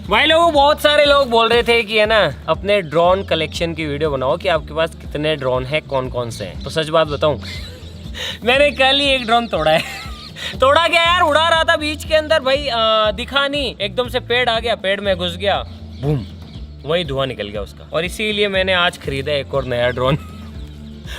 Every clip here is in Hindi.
भाई लोगों, बहुत सारे लोग बोल रहे थे कि है ना अपने ड्रोन कलेक्शन की वीडियो बनाओ कि आपके पास कितने ड्रोन है, कौन कौन से हैं। तो सच बात बताऊं, मैंने कल ही एक ड्रोन तोड़ा है। तोड़ा क्या यार, उड़ा रहा था बीच के अंदर भाई, दिखा नहीं, एकदम से पेड़ आ गया, पेड़ में घुस गया, बूम, वही धुआं निकल गया उसका। और इसीलिए मैंने आज खरीदा एक और नया ड्रोन।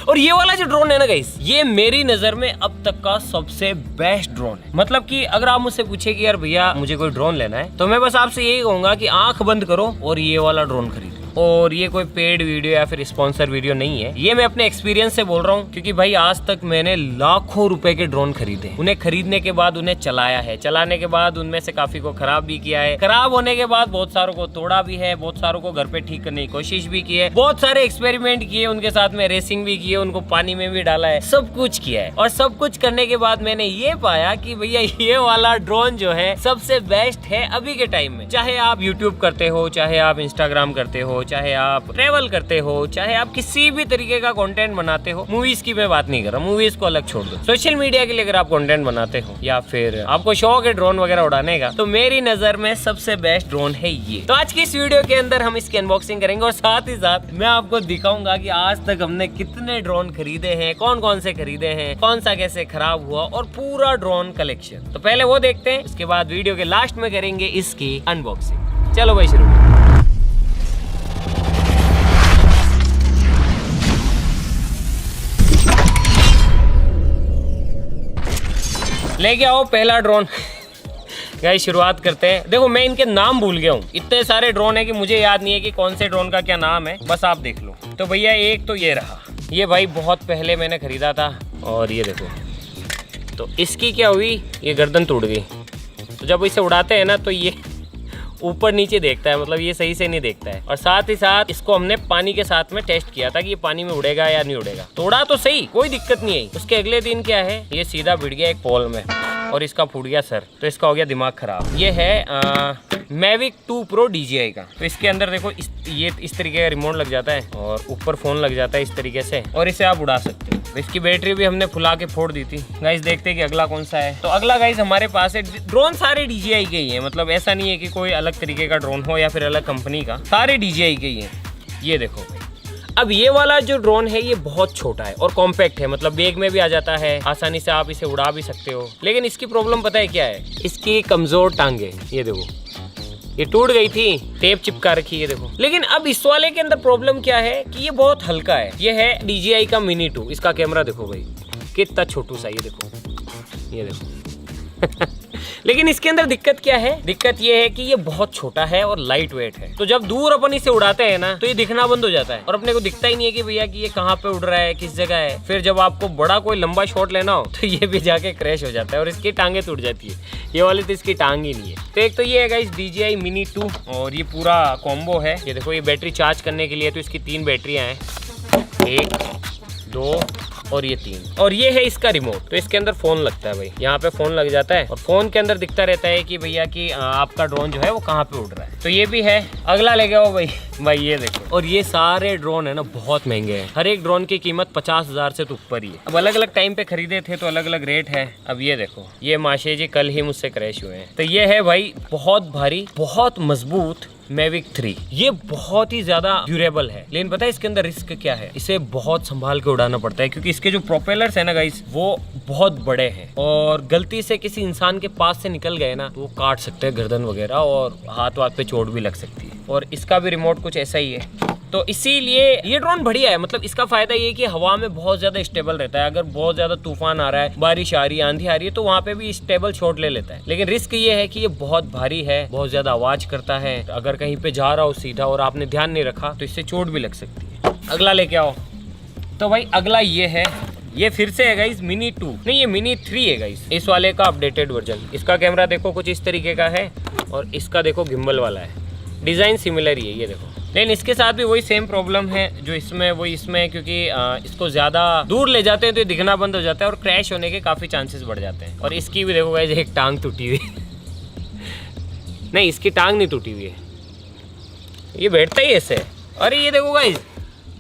और ये वाला जो ड्रोन है ना गाइस, ये मेरी नजर में अब तक का सबसे बेस्ट ड्रोन है। मतलब कि अगर आप मुझसे पूछे कि यार भैया मुझे कोई ड्रोन लेना है, तो मैं बस आपसे यही कहूंगा कि आंख बंद करो और ये वाला ड्रोन खरीदो। और ये कोई पेड वीडियो या फिर स्पॉन्सर वीडियो नहीं है, ये मैं अपने एक्सपीरियंस से बोल रहा हूँ। क्योंकि भाई आज तक मैंने लाखों रुपए के ड्रोन खरीदे, उन्हें खरीदने के बाद उन्हें चलाया है, चलाने के बाद उनमें से काफी को खराब भी किया है, खराब होने के बाद बहुत सारों को तोड़ा भी है, बहुत सारों को घर पे ठीक करने की कोशिश भी की है, बहुत सारे एक्सपेरिमेंट किए उनके साथ में, रेसिंग भी की है, उनको पानी में भी डाला है, सब कुछ किया है। और सब कुछ करने के बाद मैंने ये पाया कि भैया ये वाला ड्रोन जो है सबसे बेस्ट है अभी के टाइम में। चाहे आप यूट्यूब करते हो, चाहे आप इंस्टाग्राम करते हो, चाहे आप ट्रेवल करते हो, चाहे आप किसी भी तरीके का कंटेंट बनाते हो, मूवीज की मैं बात नहीं कर रहा, मूवीज को अलग छोड़ दो, सोशल मीडिया के लिए अगर आप कंटेंट बनाते हो या फिर आपको शौक है ड्रोन वगैरह उड़ाने का, तो मेरी नजर में सबसे बेस्ट ड्रोन है ये। तो आज की इस वीडियो के अंदर हम इसकी अनबॉक्सिंग करेंगे और साथ ही साथ मैं आपको दिखाऊंगा कि आज तक हमने कितने ड्रोन खरीदे हैं, कौन कौन से खरीदे हैं, कौन सा कैसे खराब हुआ, और पूरा ड्रोन कलेक्शन। तो पहले वो देखते हैं, उसके बाद वीडियो के लास्ट में करेंगे इसकी अनबॉक्सिंग। चलो भाई शुरू। लेके आओ पहला ड्रोन। गाइस शुरुआत करते हैं। देखो मैं इनके नाम भूल गया हूँ, इतने सारे ड्रोन है कि मुझे याद नहीं है कि कौन से ड्रोन का क्या नाम है, बस आप देख लो। तो भैया एक तो ये रहा, ये भाई बहुत पहले मैंने खरीदा था, और ये देखो। तो इसकी क्या हुई, ये गर्दन टूट गई। तो जब इसे उड़ाते हैं ना तो ये ऊपर नीचे देखता है, मतलब ये सही से नहीं देखता है। और साथ ही साथ इसको हमने पानी के साथ में टेस्ट किया था कि ये पानी में उड़ेगा या नहीं उड़ेगा। तो उड़ा तो सही, कोई दिक्कत नहीं आई। उसके अगले दिन क्या है, ये सीधा भिड़ गया एक पोल में और इसका फूट गया सर, तो इसका हो गया दिमाग खराब। ये है Mavic 2 Pro DJI का। तो इसके अंदर देखो ये इस तरीके का रिमोट लग जाता है और ऊपर फोन लग जाता है इस तरीके से, और इसे आप उड़ा सकते हो। इसकी बैटरी भी हमने फुला के फोड़ दी थी। गाइस देखते हैं कि अगला कौन सा है। तो अगला गाइस हमारे पास है, ड्रोन सारे DJI के ही है, मतलब ऐसा नहीं है कि कोई अलग तरीके का ड्रोन हो या फिर अलग कंपनी का, सारे DJI के ही है। ये देखो अब ये वाला जो ड्रोन है ये बहुत छोटा है और कॉम्पैक्ट है, मतलब बैग में भी आ जाता है, आसानी से आप इसे उड़ा भी सकते हो। लेकिन इसकी प्रॉब्लम पता है क्या है, इसकी कमजोर टांगे। ये देखो ये टूट गई थी, टेप चिपका रखी है देखो। लेकिन अब इस वाले के अंदर प्रॉब्लम क्या है कि ये बहुत हल्का है। ये है DJI का Mini 2। इसका कैमरा देखो भाई कितना छोटू सा, ये देखो, ये देखो। लेकिन इसके अंदर दिक्कत क्या है, दिक्कत ये है कि ये बहुत छोटा है और लाइट वेट है। तो जब दूर अपन इसे उड़ाते हैं ना तो ये दिखना बंद हो जाता है और अपने को दिखता ही नहीं है कि भैया कि ये कहाँ पे उड़ रहा है, किस जगह है। फिर जब आपको बड़ा कोई लंबा शॉट लेना हो तो ये भी जाके क्रैश हो जाता है और इसकी टांगे टूट जाती है। ये वाली तो इसकी टांग ही नहीं है। तो एक तो ये है गाइस DJI Mini 2 और ये पूरा कॉम्बो है। ये देखो ये बैटरी चार्ज करने के लिए तो इसकी 3 बैटरियां हैं, 1, 2 और ये 3। और ये है इसका रिमोट। तो इसके अंदर फोन लगता है भाई, यहाँ पे फोन लग जाता है और फोन के अंदर दिखता रहता है कि भैया कि आपका ड्रोन जो है वो कहाँ पे उड़ रहा है। तो ये भी है। अगला ले गया भाई ये देखो। और ये सारे ड्रोन है ना बहुत महंगे हैं, हर एक ड्रोन की कीमत 50,000 से तो ऊपर ही है। अब अलग अलग टाइम पे खरीदे थे तो अलग अलग रेट है। अब ये देखो, ये माशे जी कल ही मुझसे क्रैश हुए हैं। तो ये है भाई बहुत भारी, बहुत मजबूत Mavic 3। ये बहुत ही ज्यादा ड्यूरेबल है, लेकिन पता है इसके अंदर रिस्क क्या है, इसे बहुत संभाल के उड़ाना पड़ता है क्योंकि इसके जो प्रोपेलर्स है ना गाइस वो बहुत बड़े हैं और गलती से किसी इंसान के पास से निकल गए ना तो वो काट सकते हैं गर्दन वगैरह और हाथ वाथ पे चोट भी लग सकती है। और इसका भी रिमोट कुछ ऐसा ही है। तो इसीलिए ये ड्रोन बढ़िया है। मतलब इसका फायदा ये है कि हवा में बहुत ज्यादा स्टेबल रहता है। अगर बहुत ज्यादा तूफान आ रहा है, बारिश आ रही है, आंधी आ रही है, तो वहाँ पे भी स्टेबल शॉट ले लेता है। लेकिन रिस्क ये है कि ये बहुत भारी है, बहुत ज्यादा आवाज करता है। अगर कहीं पे जा रहा हो सीधा और आपने ध्यान नहीं रखा तो इससे चोट भी लग सकती है। अगला लेके आओ। तो भाई अगला ये है, ये फिर से है गाइस Mini 2, नहीं ये Mini 3 है गाइस, इस वाले का अपडेटेड वर्जन। इसका कैमरा देखो कुछ इस तरीके का है और इसका देखो गिम्बल वाला है। डिजाइन सिमिलर ही है ये देखो, लेकिन इसके साथ भी वही सेम प्रॉब्लम है जो इसमें वही इसमें, क्योंकि इसको ज्यादा दूर ले जाते हैं तो ये दिखना बंद हो जाता है और क्रैश होने के काफी चांसेस बढ़ जाते हैं। और इसकी भी देखो गाइस एक टांग टूटी हुई नहीं इसकी टांग नहीं टूटी हुई है, ये बैठता ही ऐसे। अरे ये देखो गाइस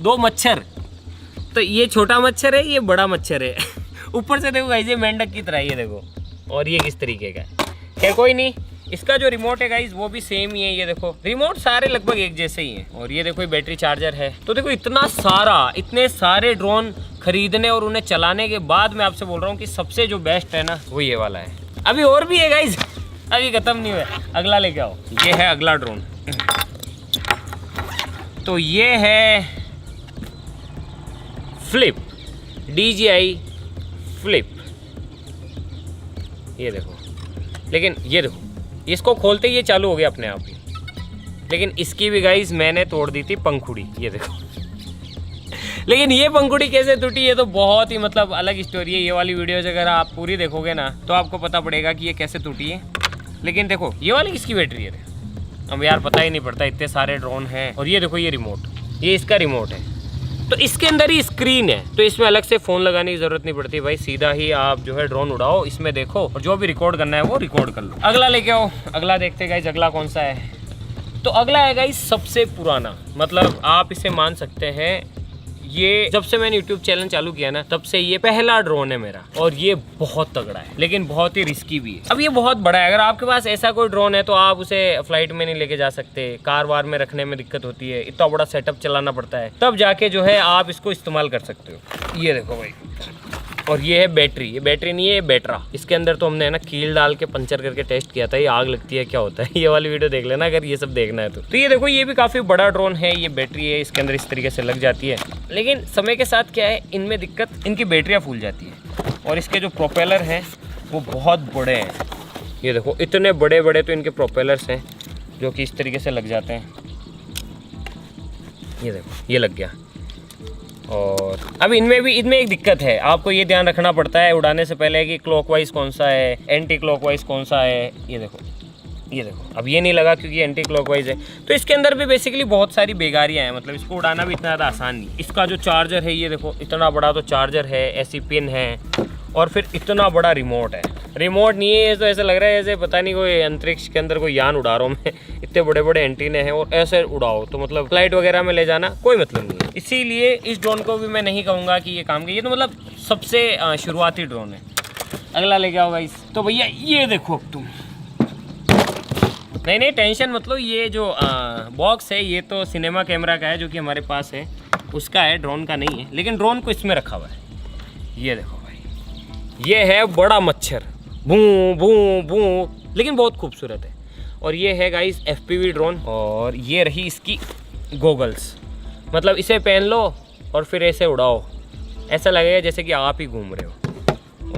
2 मच्छर, तो ये छोटा मच्छर है, ये बड़ा मच्छर है। ऊपर से देखो गाइस ये मेंढक की तरह, ये देखो। और ये किस तरीके का है, क्या कोई नहीं, इसका जो रिमोट है गाइज वो भी सेम ही है। ये देखो रिमोट सारे लगभग एक जैसे ही हैं। और ये देखो ये बैटरी चार्जर है। तो देखो इतने सारे ड्रोन खरीदने और उन्हें चलाने के बाद मैं आपसे बोल रहा हूँ कि सबसे जो बेस्ट है ना वो ये वाला है। अभी और भी है गाइज, अभी खत्म नहीं हुआ, अगला लेके आओ। ये है अगला ड्रोन। तो ये है फ्लिप, DJI फ्लिप। ये देखो, लेकिन ये देखो इसको खोलते ही ये चालू हो गया अपने आप ही। लेकिन इसकी भी गाइस मैंने तोड़ दी थी पंखुड़ी, ये देखो। लेकिन ये पंखुड़ी कैसे टूटी ये तो बहुत ही मतलब अलग स्टोरी है। ये वाली वीडियोज अगर आप पूरी देखोगे ना तो आपको पता पड़ेगा कि ये कैसे टूटी है। लेकिन देखो ये वाली किसकी बैटरी है, अब यार पता ही नहीं पड़ता, इतने सारे ड्रोन हैं। और ये देखो ये रिमोट, ये इसका रिमोट है। तो इसके अंदर ही स्क्रीन है, तो इसमें अलग से फ़ोन लगाने की ज़रूरत नहीं पड़ती भाई, सीधा ही आप जो है ड्रोन उड़ाओ, इसमें देखो और जो भी रिकॉर्ड करना है वो रिकॉर्ड कर लो। अगला लेके आओ, अगला देखते गाइस अगला कौन सा है। तो अगला है गाइस सबसे पुराना, मतलब आप इसे मान सकते हैं ये जब से मैंने YouTube चैनल चालू किया ना तब से ये पहला ड्रोन है मेरा। और ये बहुत तगड़ा है लेकिन बहुत ही रिस्की भी है। अब ये बहुत बड़ा है, अगर आपके पास ऐसा कोई ड्रोन है तो आप उसे फ्लाइट में नहीं लेके जा सकते, कार वार में रखने में दिक्कत होती है, इतना बड़ा सेटअप चलाना पड़ता है, तब जाके जो है आप इसको इस्तेमाल कर सकते हो। ये देखो भाई, और ये है बैटरी, ये बैटरी नहीं है ये बैटरा। इसके अंदर तो हमने है ना कील डाल के पंचर करके टेस्ट किया था, ये आग लगती है क्या होता है, ये वाली वीडियो देख लेना अगर ये सब देखना है तो ये देखो ये भी काफ़ी बड़ा ड्रोन है। ये बैटरी है, इसके अंदर इस तरीके से लग जाती है। लेकिन समय के साथ क्या है, इनमें दिक्कत, इनकी बैटरियाँ फूल जाती है और इसके जो प्रोपेलर हैं वो बहुत बड़े हैं। ये देखो इतने बड़े बड़े तो इनके प्रोपेलर्स हैं जो कि इस तरीके से लग जाते हैं। ये देखो ये लग गया। और अब इनमें एक दिक्कत है, आपको ये ध्यान रखना पड़ता है उड़ाने से पहले कि क्लॉकवाइज कौन सा है, एंटी क्लॉकवाइज कौन सा है। ये देखो अब ये नहीं लगा क्योंकि एंटी क्लॉकवाइज है। तो इसके अंदर भी बेसिकली बहुत सारी बेगारियाँ हैं, मतलब इसको उड़ाना भी इतना ज़्यादा आसान नहीं। इसका जो चार्जर है ये देखो इतना बड़ा तो चार्जर है, ऐसी पिन है और फिर इतना बड़ा रिमोट है। रिमोट नहीं है तो ऐसा लग रहा है जैसे पता नहीं कोई अंतरिक्ष के अंदर कोई यान उड़ा रहा हूँ मैं। इतने बड़े बड़े एंटीने हैं और ऐसे उड़ाओ तो मतलब फ्लाइट वगैरह में ले जाना कोई मतलब नहीं है। इसीलिए इस ड्रोन को भी मैं नहीं कहूँगा कि ये काम का, ये तो मतलब सबसे शुरुआती ड्रोन है। अगला लेके आओ गाइस। तो भैया ये देखो अब तुम, नहीं टेंशन मतलब ये जो बॉक्स है ये तो सिनेमा कैमरा का है जो कि हमारे पास है, उसका है, ड्रोन का नहीं है। लेकिन ड्रोन को इसमें रखा हुआ है। ये देखो भाई, ये है बड़ा मच्छर, भू भू भू, लेकिन बहुत खूबसूरत है। और ये है गाइस FPV ड्रोन। और ये रही इसकी गोगल्स, मतलब इसे पहन लो और फिर ऐसे उड़ाओ, ऐसा लगेगा जैसे कि आप ही घूम रहे हो।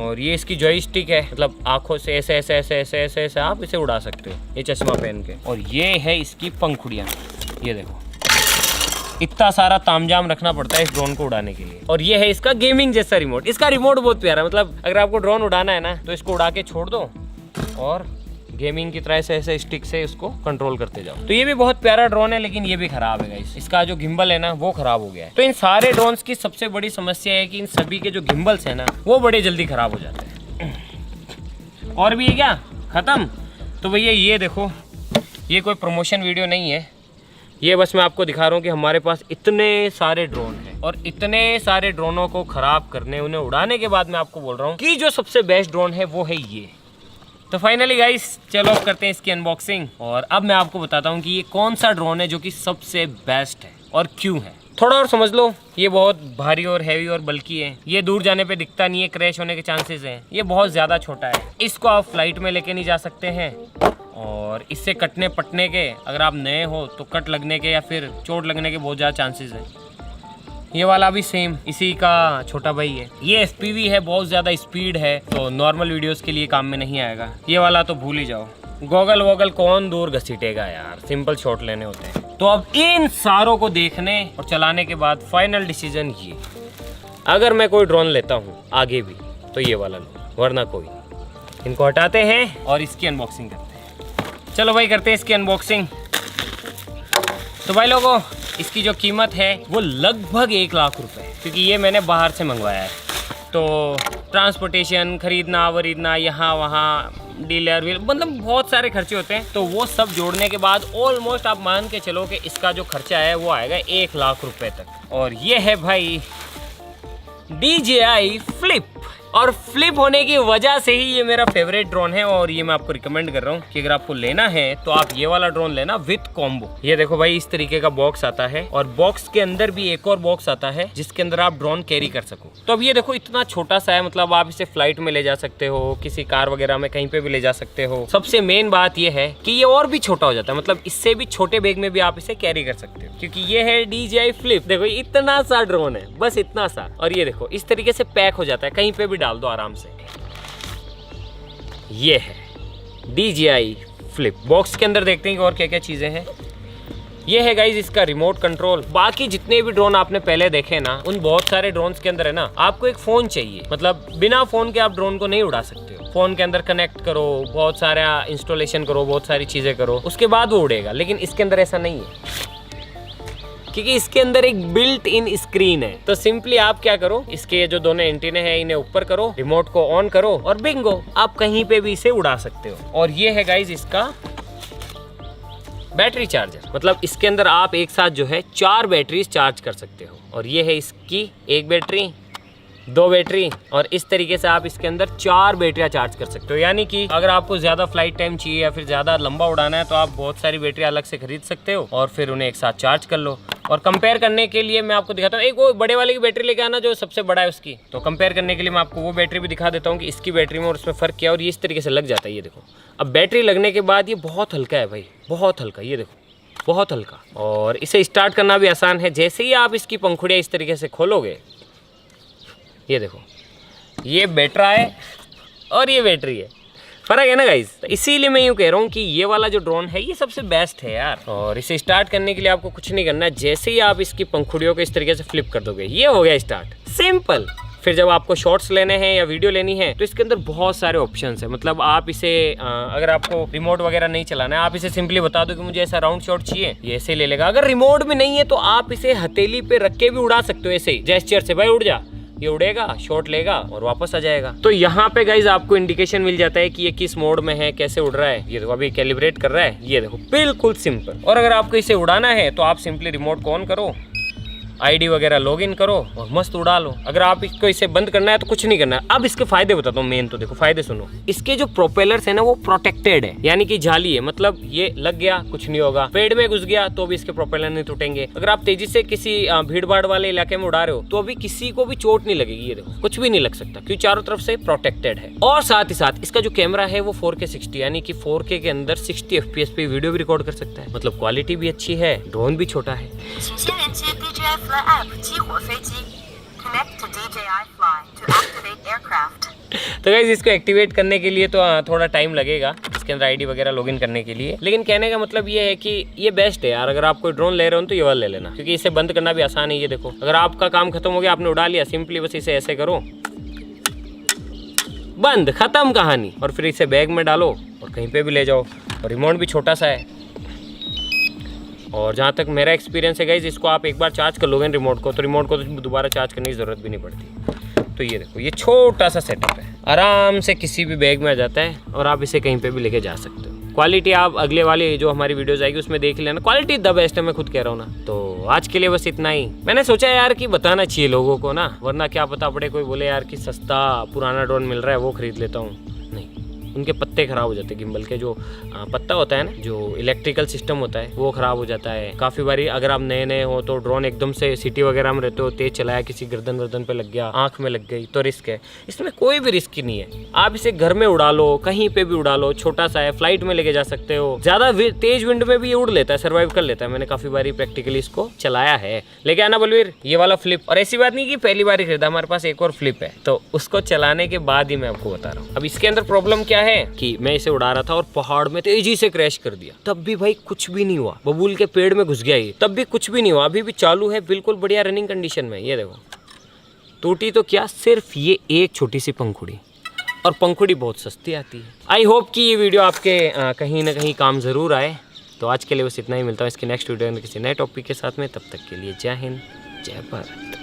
और ये इसकी जॉयस्टिक है, मतलब आंखों से ऐसे ऐसे ऐसे ऐसे ऐसे ऐसे आप इसे उड़ा सकते हो ये चश्मा पहन के। और ये है इसकी पंखुड़ियाँ, ये देखो इतना सारा तामझाम रखना पड़ता है इस ड्रोन को उड़ाने के लिए। और ये है इसका गेमिंग जैसा रिमोट। इसका रिमोट बहुत प्यारा, मतलब अगर आपको ड्रोन उड़ाना है ना तो इसको उड़ा के छोड़ दो और गेमिंग की तरह से ऐसे स्टिक से इसको कंट्रोल करते जाओ। तो ये भी बहुत प्यारा ड्रोन है लेकिन ये भी खराब है गाइस, इसका जो गिम्बल है ना वो खराब हो गया है। तो इन सारे ड्रोन्स की सबसे बड़ी समस्या है कि इन सभी के जो गिम्बल्स है ना वो बड़े जल्दी खराब हो जाते हैं। और भी है क्या खत्म? तो भैया ये देखो, ये कोई प्रमोशन वीडियो नहीं है, ये बस मैं आपको दिखा रहा हूँ कि हमारे पास इतने सारे ड्रोन हैं और इतने सारे ड्रोनों को खराब करने, उन्हें उड़ाने के बाद मैं आपको बोल रहा हूँ कि जो सबसे बेस्ट ड्रोन है वो है ये। तो फाइनली गाइस चलो अब करते हैं इसकी अनबॉक्सिंग। और अब मैं आपको बताता हूँ कि ये कौन सा ड्रोन है जो कि सबसे बेस्ट है और क्यों है। थोड़ा और समझ लो, ये बहुत भारी और हैवी और बल्कि है, ये दूर जाने पे दिखता नहीं है, क्रैश होने के चांसेस हैं, ये बहुत ज़्यादा छोटा है, इसको आप फ्लाइट में लेके नहीं जा सकते हैं। और इससे कटने पटने के, अगर आप नए हो तो कट लगने के या फिर चोट लगने के बहुत ज़्यादा चांसेस हैं। ये वाला भी सेम इसी का छोटा भाई है। ये FPV है, बहुत ज़्यादा स्पीड है, तो नॉर्मल वीडियोस के लिए काम में नहीं आएगा। ये वाला तो भूल ही जाओ, गॉगल वॉगल कौन दूर घसीटेगा यार, सिंपल शॉट लेने होते हैं। तो अब इन सारों को देखने और चलाने के बाद फाइनल डिसीजन ये, अगर मैं कोई ड्रोन लेता हूँ आगे भी तो ये वाला लो, वरना कोई। इनको हटाते हैं और इसकी अनबॉक्सिंग करते हैं। चलो भाई करते हैं इसकी अनबॉक्सिंग। तो भाई लोगों, इसकी जो कीमत है वो लगभग 1 लाख रुपए, क्योंकि ये मैंने बाहर से मंगवाया है। तो ट्रांसपोर्टेशन, खरीदना वरीदना, यहाँ वहाँ, डीलर व्हील, मतलब बहुत सारे खर्चे होते हैं। तो वो सब जोड़ने के बाद ऑलमोस्ट आप मान के चलो कि इसका जो खर्चा है वो आएगा 1 लाख रुपए तक। और ये है भाई DJI फ्लिप। और फ्लिप होने की वजह से ही ये मेरा फेवरेट ड्रोन है और ये मैं आपको रिकमेंड कर रहा हूँ कि अगर आपको लेना है तो आप ये वाला ड्रोन लेना विद कॉम्बो। ये देखो भाई, इस तरीके का बॉक्स आता है और बॉक्स के अंदर भी एक और बॉक्स आता है जिसके अंदर आप ड्रोन कैरी कर सको। तो अब ये देखो इतना छोटा सा है, मतलब आप इसे फ्लाइट में ले जा सकते हो, किसी कार वगैरह में कहीं पे भी ले जा सकते हो। सबसे मेन बात ये है कि ये और भी छोटा हो जाता है, मतलब इससे भी छोटे बैग में भी आप इसे कैरी कर सकते हो क्योंकि ये है DJI फ्लिप। देखो इतना सा ड्रोन है, बस इतना सा, और ये देखो इस तरीके से पैक हो जाता है, कहीं पे भी डाल दो आराम से। ये है DJI फ्लिप। बॉक्स के अंदर देखते हैं कि और क्या क्या चीजें हैं। ये है गाइज इसका रिमोट कंट्रोल। बाकी जितने भी ड्रोन आपने पहले देखे ना, उन बहुत सारे ड्रोन्स के अंदर है ना आपको एक फोन चाहिए, मतलब बिना फोन के आप ड्रोन को नहीं उड़ा सकते हो। फोन के अंदर कनेक्ट करो, बहुत सारा इंस्टॉलेशन करो, बहुत सारी चीजें करो, उसके बाद वो उड़ेगा। लेकिन इसके अंदर ऐसा नहीं है क्योंकि इसके अंदर एक बिल्ट इन स्क्रीन है। तो सिंपली आप क्या करो, इसके ये जो दोनों एंटीने हैं इन्हें ऊपर करो, रिमोट को ऑन करो और बिंगो, आप कहीं पे भी इसे उड़ा सकते हो। और ये है गाइज इसका बैटरी चार्जर, मतलब इसके अंदर आप एक साथ जो है 4 बैटरीज चार्ज कर सकते हो। और ये है इसकी 1 बैटरी, 2 बैटरी, और इस तरीके से आप इसके अंदर 4 बैटरियां चार्ज कर सकते हो। यानी कि अगर आपको ज्यादा फ्लाइट टाइम चाहिए या फिर ज्यादा लंबा उड़ाना है तो आप बहुत सारी बैटरी अलग से खरीद सकते हो और फिर उन्हें एक साथ चार्ज कर लो। और कंपेयर करने के लिए मैं आपको दिखाता हूँ, एक वो बड़े वाले की बैटरी लेके आना जो सबसे बड़ा है उसकी। तो कंपेयर करने के लिए मैं आपको वो बैटरी भी दिखा देता हूँ कि इसकी बैटरी में और उसमें फर्क क्या है। और ये इस तरीके से लग जाता है, ये देखो। अब बैटरी लगने के बाद ये बहुत हल्का है भाई, बहुत हल्का, ये देखो बहुत हल्का। और इसे स्टार्ट करना भी आसान है। जैसे ही आप इसकी पंखुड़ियाँ इस तरीके से खोलोगे, ये देखो ये बैटरा है और ये बैटरी है, फर्क है ना गाइस। तो इसीलिए मैं यूँ कह रहा हूँ कि ये वाला जो ड्रोन है ये सबसे बेस्ट है यार। और इसे स्टार्ट करने के लिए आपको कुछ नहीं करना है, जैसे ही आप इसकी पंखुड़ियों को इस तरीके से फ्लिप कर दोगे, ये हो गया स्टार्ट, सिंपल। फिर जब आपको शॉर्ट्स लेने हैं या वीडियो लेनी है तो इसके अंदर बहुत सारे ऑप्शंस हैं। मतलब आप इसे अगर आपको रिमोट वगैरह नहीं चलाना है, आप इसे सिंपली बता दो कि मुझे ऐसा राउंड शॉट चाहिए, ये ऐसे ले लेगा। अगर रिमोट भी नहीं है तो आप इसे हथेली पे रख के भी उड़ा सकते हो, ऐसे ही जेस्चर से, भाई उड़ जा, ये उड़ेगा, शॉट लेगा और वापस आ जाएगा। तो यहाँ पे गाइज आपको इंडिकेशन मिल जाता है कि ये किस मोड में है, कैसे उड़ रहा है। ये देखो अभी कैलिब्रेट कर रहा है, ये देखो बिल्कुल सिंपल। और अगर आपको इसे उड़ाना है तो आप सिंपली रिमोट को ऑन करो, आईडी वगैरह लॉगिन करो और मस्त उड़ा लो। अगर आप इसको इसे बंद करना है तो कुछ नहीं करना है। अब इसके फायदे बताता हूँ, मेन तो देखो फायदे सुनो। इसके जो प्रोपेलर्स है ना वो प्रोटेक्टेड है, यानी कि जाली है, मतलब ये लग गया कुछ नहीं होगा, पेड़ में घुस गया तो भी इसके प्रोपेलर नहीं टूटेंगे। अगर आप तेजी से किसी भीड़ भाड़ वाले इलाके में उड़ा रहे हो तो अभी किसी को भी चोट नहीं लगेगी, ये देखो कुछ भी नहीं लग सकता क्योंकि चारों तरफ से प्रोटेक्टेड है। और साथ ही साथ इसका जो कैमरा है वो 4K 60 यानी कि 4K के अंदर 60 FPS पे वीडियो भी रिकॉर्ड कर सकता है। मतलब क्वालिटी भी अच्छी है, ड्रोन भी छोटा है। तो गाइस इसको एक्टिवेट करने के लिए तो थोड़ा टाइम लगेगा, इसके अंदर आईडी वगैरह लॉगिन करने के लिए। लेकिन कहने का मतलब ये है कि ये बेस्ट है यार। अगर आप कोई ड्रोन ले रहे हो तो ये वाला ले लेना, क्योंकि इसे बंद करना भी आसान है। ये देखो अगर आपका काम खत्म हो गया, आपने उड़ा लिया, सिंपली बस इसे ऐसे करो, बंद, खत्म कहानी। और फिर इसे बैग में डालो और कहीं पे भी ले जाओ। और रिमोट भी छोटा सा है। और जहाँ तक मेरा एक्सपीरियंस है गाइस, इसको आप एक बार चार्ज कर लोगे रिमोट को तो दोबारा चार्ज करने की ज़रूरत भी नहीं पड़ती। तो ये देखो ये छोटा सा सेटअप है, आराम से किसी भी बैग में आ जाता है और आप इसे कहीं पे भी लेके जा सकते हो। क्वालिटी आप अगले वाली जो हमारी वीडियोस आएगी उसमें देख लेना, क्वालिटी द बेस्ट है, मैं खुद कह रहा हूँ ना। तो आज के लिए बस इतना ही। मैंने सोचा यार कि बताना चाहिए लोगों को ना, वरना क्या पता पड़े कोई बोले यार कि सस्ता पुराना ड्रोन मिल रहा है वो खरीद लेता हूँ। नहीं, उनके पत्ते खराब हो जाते हैं। गिम्बल के जो पत्ता होता है ना, जो इलेक्ट्रिकल सिस्टम होता है वो खराब हो जाता है। काफ़ी बारी अगर आप नए नए हो तो ड्रोन एकदम से सिटी वगैरह में रहते हो, तेज चलाया, किसी गर्दन वर्दन पे लग गया, आंख में लग गई तो रिस्क है। इसमें कोई भी रिस्क नहीं है, आप इसे घर में उड़ा लो, कहीं पे भी उड़ा लो, छोटा सा है, फ्लाइट में लेके जा सकते हो। ज़्यादा तेज विंड में भी ये उड़ लेता है, सर्वाइव कर लेता है। मैंने काफ़ी बारी प्रैक्टिकली इसको चलाया है। लेके आना बलवीर ये वाला फ्लिप। और ऐसी बात नहीं कि पहली बार ही खरीदा, हमारे पास एक और फ्लिप है, तो उसको चलाने के बाद ही मैं आपको बता रहा हूँ। अब इसके अंदर प्रॉब्लम क्या है कि मैं इसे उड़ा रहा था और पहाड़ में तेजी से क्रैश कर दिया, तब भी भाई कुछ भी नहीं हुआ। बबूल के पेड़ में घुस गया ये, तब भी कुछ भी नहीं हुआ, अभी भी चालू है, बिल्कुल बढ़िया रनिंग कंडीशन में। ये देखो टूटी तो क्या, सिर्फ ये एक छोटी सी पंखुड़ी, और पंखुड़ी बहुत सस्ती आती है। आई होप कि ये वीडियो आपके कहीं ना कहीं काम ज़रूर आए। तो आज के लिए बस इतना ही, मिलता हूँ इसके नेक्स्ट वीडियो में किसी नए टॉपिक के साथ में। तब तक के लिए जय हिंद, जय भारत।